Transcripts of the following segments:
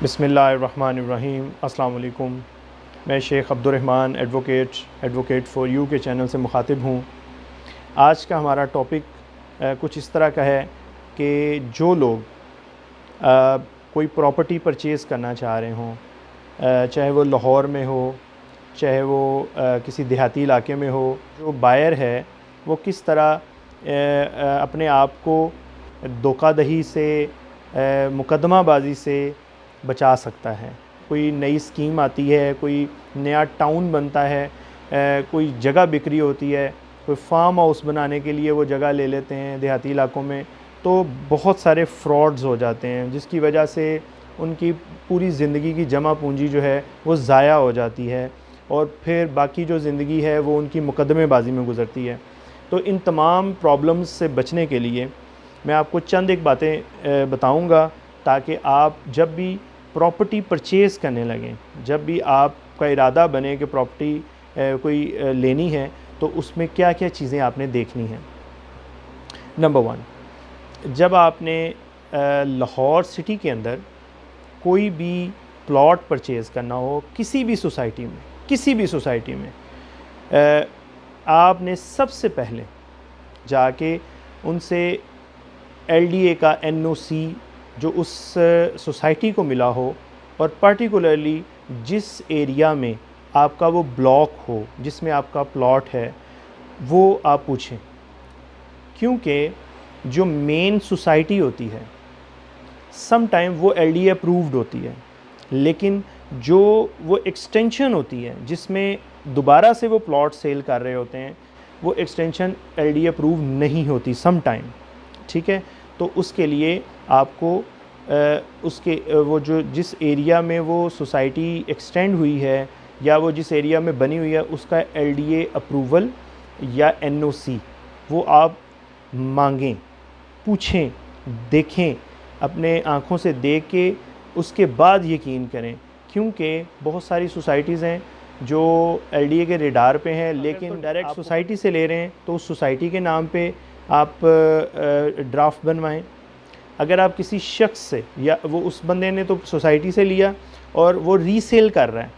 बिस्मिल्लाहिर्रहमानिर्रहीम। अस्सलाम वालेकुम। मैं Sheikh Abdurrahman advocate for you के चैनल से मुखातिब हूँ। आज का हमारा टॉपिक कुछ इस तरह का है कि जो लोग कोई प्रॉपर्टी परचेज़ करना चाह रहे हों, चाहे वो लाहौर में हो, चाहे वो किसी देहाती इलाके में हो, जो बायर है वो किस तरह अपने आप को धोखाधड़ी से, मुकदमाबाजी से बचा सकता है। कोई नई स्कीम आती है, कोई नया टाउन बनता है, कोई जगह बिक्री होती है, कोई फार्म हाउस बनाने के लिए वो जगह ले लेते हैं देहाती इलाकों में, तो बहुत सारे फ्रॉड्स हो जाते हैं जिसकी वजह से उनकी पूरी ज़िंदगी की जमा पूंजी जो है वो ज़ाया हो जाती है और फिर बाकी जो ज़िंदगी है वो उनकी मुकदमेबाजी में गुज़रती है। तो इन तमाम प्रॉब्लम्स से बचने के लिए मैं आपको चंद एक बातें बताऊंगा ताकि आप जब भी प्रॉपर्टी परचेज़ करने लगें, जब भी आपका इरादा बने कि प्रॉपर्टी कोई लेनी है, तो उसमें क्या क्या चीज़ें आपने देखनी हैं। नंबर 1, जब आपने लाहौर सिटी के अंदर कोई भी प्लॉट परचेज़ करना हो किसी भी सोसाइटी में, आपने सबसे पहले जाके उनसे LDA का NOC जो उस सोसाइटी को मिला हो और पर्टिकुलरली जिस एरिया में आपका वो ब्लॉक हो, जिसमें आपका प्लॉट है, वो आप पूछें। क्योंकि जो मेन सोसाइटी होती है सम टाइम वो LDA अप्रूव्ड होती है, लेकिन जो वो एक्सटेंशन होती है जिसमें दोबारा से वो प्लॉट सेल कर रहे होते हैं, वो एक्सटेंशन LDA अप्रूव नहीं होती सम टाइम। ठीक है, तो उसके लिए आपको उसके वो जो जिस एरिया में वो सोसाइटी एक्सटेंड हुई है या वो जिस एरिया में बनी हुई है उसका LDA अप्रूवल या NOC वो आप मांगें, पूछें, देखें, अपने आँखों से देख के उसके बाद यकीन करें। क्योंकि बहुत सारी सोसाइटीज़ हैं जो LDA के रेडार पे हैं, लेकिन डायरेक्ट सोसाइटी से ले रहे हैं तो उस सोसाइटी के नाम पे आप ड्राफ्ट बनवाएं। अगर आप किसी शख्स से, या वो उस बंदे ने तो सोसाइटी से लिया और वो रीसेल कर रहा है,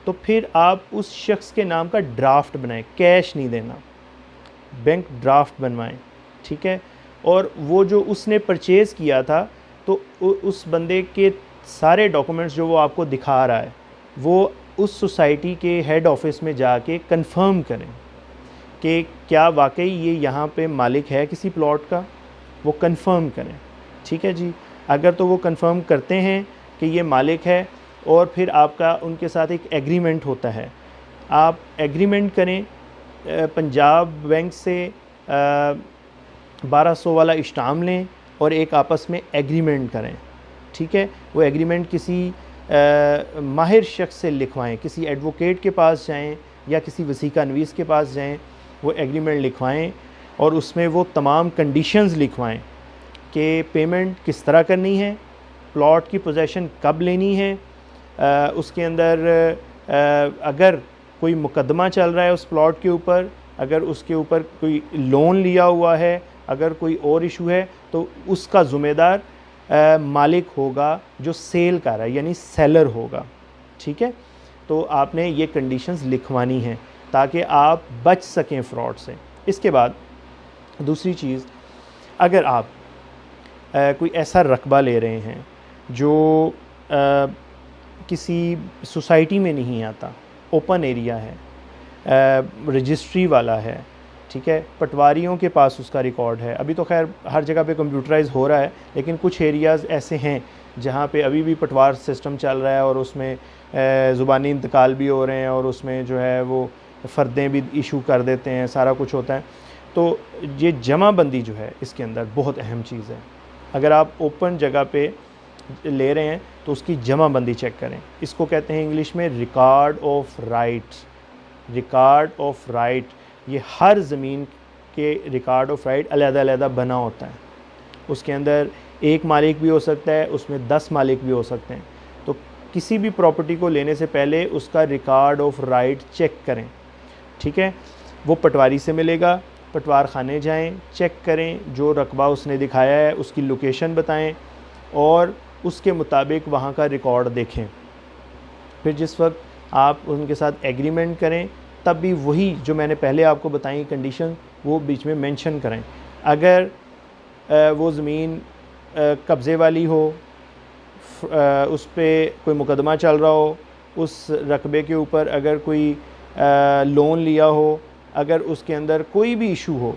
तो फिर आप उस शख्स के नाम का ड्राफ्ट बनाएं, कैश नहीं देना, बैंक ड्राफ्ट बनवाएं। ठीक है, और वो जो उसने परचेज़ किया था तो उस बंदे के सारे डॉक्यूमेंट्स जो वो आपको दिखा रहा है वो उस सोसाइटी के हेड ऑफिस में जाके कंफर्म करें कि क्या वाकई ये यहाँ पे मालिक है किसी प्लॉट का, वो कंफर्म करें। ठीक है जी, अगर तो वो कंफर्म करते हैं कि ये मालिक है और फिर आपका उनके साथ एक एग्रीमेंट होता है, आप एग्रीमेंट करें पंजाब बैंक से 1200 वाला इस्टाम लें और एक आपस में एग्रीमेंट करें। ठीक है, वो एग्रीमेंट किसी माहिर शख्स से लिखवाएं, किसी एडवोकेट के पास जाएं या किसी वसीका नवीस के पास जाएं, वो एग्रीमेंट लिखवाएं और उसमें वो तमाम कंडीशंस लिखवाएं कि पेमेंट किस तरह करनी है, प्लॉट की पोजेसन कब लेनी है, उसके अंदर अगर कोई मुकदमा चल रहा है उस प्लॉट के ऊपर, अगर उसके ऊपर कोई लोन लिया हुआ है, अगर कोई और इशू है, तो उसका ज़िम्मेदार मालिक होगा जो सेल कर रहा है, यानी सेलर होगा। ठीक है, तो आपने ये कंडीशंस लिखवानी हैं ताकि आप बच सकें फ्रॉड से। इसके बाद दूसरी चीज़, अगर आप कोई ऐसा रकबा ले रहे हैं जो किसी सोसाइटी में नहीं आता, ओपन एरिया है, रजिस्ट्री वाला है, ठीक है, पटवारियों के पास उसका रिकॉर्ड है, अभी तो खैर हर जगह पे कंप्यूटराइज हो रहा है, लेकिन कुछ एरियाज़ ऐसे हैं जहाँ पे अभी भी पटवार सिस्टम चल रहा है और उसमें ज़ुबानी इंतकाल भी हो रहे हैं और उसमें जो है वो फ़र्दें भी इशू कर देते हैं, सारा कुछ होता है। तो ये जमाबंदी जो है इसके अंदर बहुत अहम चीज़ है। अगर आप ओपन जगह पे ले रहे हैं तो उसकी जमाबंदी चेक करें। इसको कहते हैं इंग्लिश में record of rights. Record of right, ये हर ज़मीन के रिकॉर्ड ऑफ राइट अलग-अलग बना होता है। उसके अंदर एक मालिक भी हो सकता है, उसमें 10 मालिक भी हो सकते हैं। तो किसी भी प्रॉपर्टी को लेने से पहले उसका रिकॉर्ड ऑफ राइट चेक करें। ठीक है, वो पटवारी से मिलेगा, पटवार खाने जाएं, चेक करें, जो रकबा उसने दिखाया है उसकी लोकेशन बताएं और उसके मुताबिक वहाँ का रिकॉर्ड देखें। फिर जिस वक्त आप उनके साथ एग्रीमेंट करें तब भी वही जो मैंने पहले आपको बताई कंडीशन वो बीच में मेंशन करें। अगर वो ज़मीन कब्ज़े वाली हो, उस पर कोई मुकदमा चल रहा हो, उस रकबे के ऊपर अगर कोई लोन लिया हो, अगर उसके अंदर कोई भी इशू हो,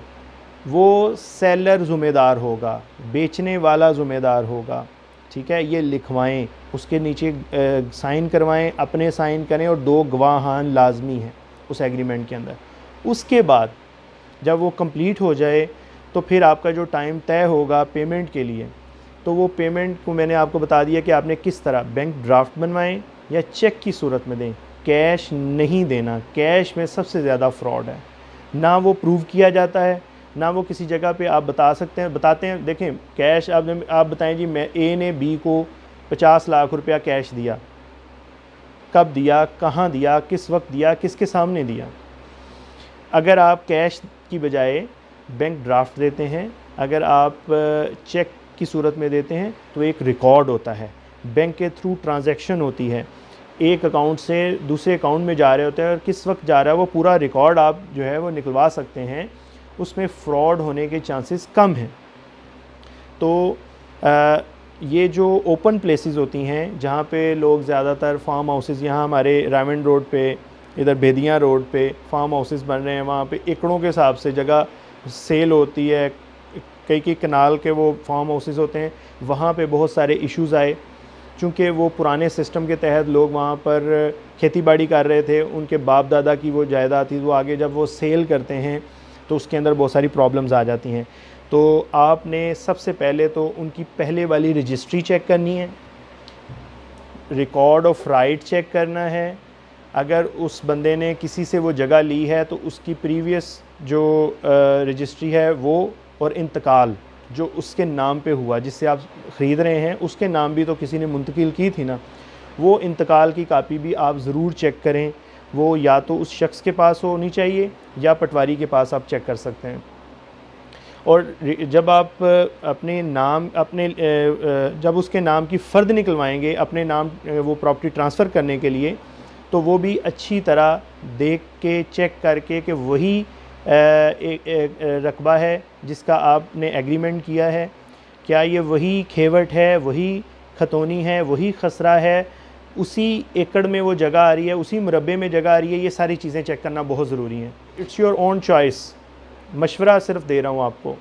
वो सेलर ज़िम्मेदार होगा, बेचने वाला ज़िम्मेदार होगा। ठीक है, ये लिखवाएं, उसके नीचे साइन करवाएं, अपने साइन करें और 2 गवाहान लाजमी हैं उस एग्रीमेंट के अंदर। उसके बाद जब वो कंप्लीट हो जाए तो फिर आपका जो टाइम तय होगा पेमेंट के लिए, तो वो पेमेंट को मैंने आपको बता दिया कि आपने किस तरह बैंक ड्राफ्ट बनवाएं या चेक की सूरत में दें। कैश नहीं देना, कैश में सबसे ज़्यादा फ्रॉड है। ना वो प्रूव किया जाता है, ना वो किसी जगह पे आप बताते हैं। देखें, कैश आप बताएं जी, मैं ए ने बी को 50 लाख रुपया कैश दिया, कब दिया, कहाँ दिया, किस वक्त दिया, किसके सामने दिया। अगर आप कैश की बजाय बैंक ड्राफ्ट देते हैं, अगर आप चेक की सूरत में देते हैं, तो एक रिकॉर्ड होता है, बैंक के थ्रू ट्रांजैक्शन होती है, एक अकाउंट से दूसरे अकाउंट में जा रहे होते हैं और किस वक्त जा रहा है वो पूरा रिकॉर्ड आप जो है वो निकलवा सकते हैं। उसमें फ़्रॉड होने के चांसेस कम हैं। तो ये जो ओपन प्लेसेस होती हैं जहाँ पे लोग ज़्यादातर फार्म हाउसेस, यहाँ हमारे रावंड रोड पे, इधर बेदियाँ रोड पे फार्म हाउसेस बन रहे हैं, वहाँ पे एकड़ों के हिसाब से जगह सेल होती है, कई कनाल के वो फार्म हाउसेस होते हैं। वहाँ पे बहुत सारे इश्यूज़ आए, चूँकि वो पुराने सिस्टम के तहत लोग वहाँ पर खेती बाड़ी कर रहे थे, उनके बाप दादा की वो जायदाद थी, वो आगे जब वो सेल करते हैं तो उसके अंदर बहुत सारी प्रॉब्लम्स आ जाती हैं। तो आपने सबसे पहले तो उनकी पहले वाली रजिस्ट्री चेक करनी है, रिकॉर्ड ऑफ राइट चेक करना है। अगर उस बंदे ने किसी से वो जगह ली है तो उसकी प्रीवियस जो रजिस्ट्री है वो, और इंतकाल जो उसके नाम पे हुआ, जिससे आप ख़रीद रहे हैं उसके नाम भी तो किसी ने मुंतकिल की थी ना, वो इंतकाल की कापी भी आप ज़रूर चेक करें। वो या तो उस शख्स के पास होनी चाहिए या पटवारी के पास आप चेक कर सकते हैं। और जब आप जब उसके नाम की फ़र्द निकलवाएंगे अपने नाम वो प्रॉपर्टी ट्रांसफ़र करने के लिए, तो वो भी अच्छी तरह देख के चेक करके कि वही एक रकबा है जिसका आपने एग्रीमेंट किया है, क्या ये वही खेवट है, वही खतौनी है, वही खसरा है, उसी एकड़ में वो जगह आ रही है, उसी मुरब्बे में जगह आ रही है। ये सारी चीज़ें चेक करना बहुत ज़रूरी हैं। इट्स योर ओन चॉइस, मशवरा सिर्फ दे रहा हूँ आपको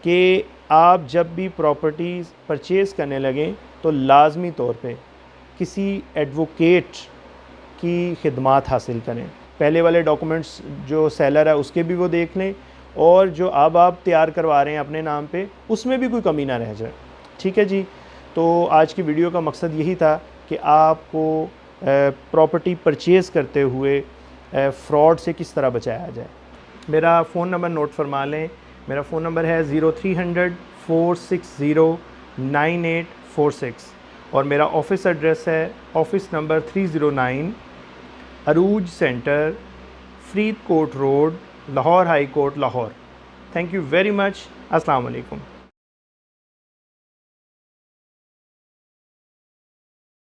कि आप जब भी प्रॉपर्टी परचेज़ करने लगें तो लाजमी तौर पे किसी एडवोकेट की खिदमात हासिल करें। पहले वाले डॉक्यूमेंट्स जो सेलर है उसके भी वो देख लें, और जो अब आप तैयार करवा रहे हैं अपने नाम पे उसमें भी कोई कमी ना रह जाए। ठीक है जी। तो आज की वीडियो का मकसद यही था कि आपको प्रॉपर्टी परचेज़ करते हुए फ़्रॉड से किस तरह बचाया जाए। मेरा फ़ोन नंबर नोट फरमा लें। मेरा फ़ोन नंबर है 0300 460 9846 और मेरा ऑफ़िस एड्रेस है office number 309 Arooj centre, Faridkot road, Lahore high court, Lahore. Thank you very much. अस्सलाम वालेकुम।